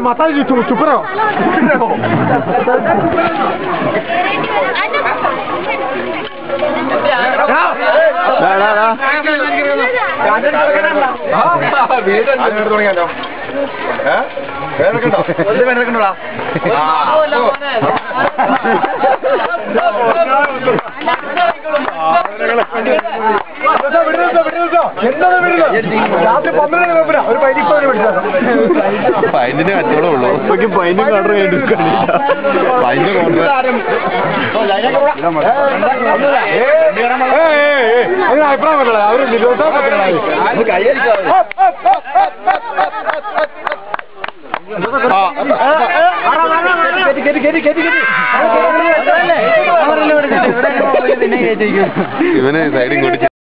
മസാല ചുപ്പറോ തുടങ്ങിയാലോ വേദനക്കണ്ടോടാ ഫൈനിന് കച്ചവടം ഉള്ളൂ ഫൈനും ഓർഡർ ഫൈനും അഭിപ്രായം പറ്റില്ല അവര് ഇവന് സൈഡിൽ കൂടി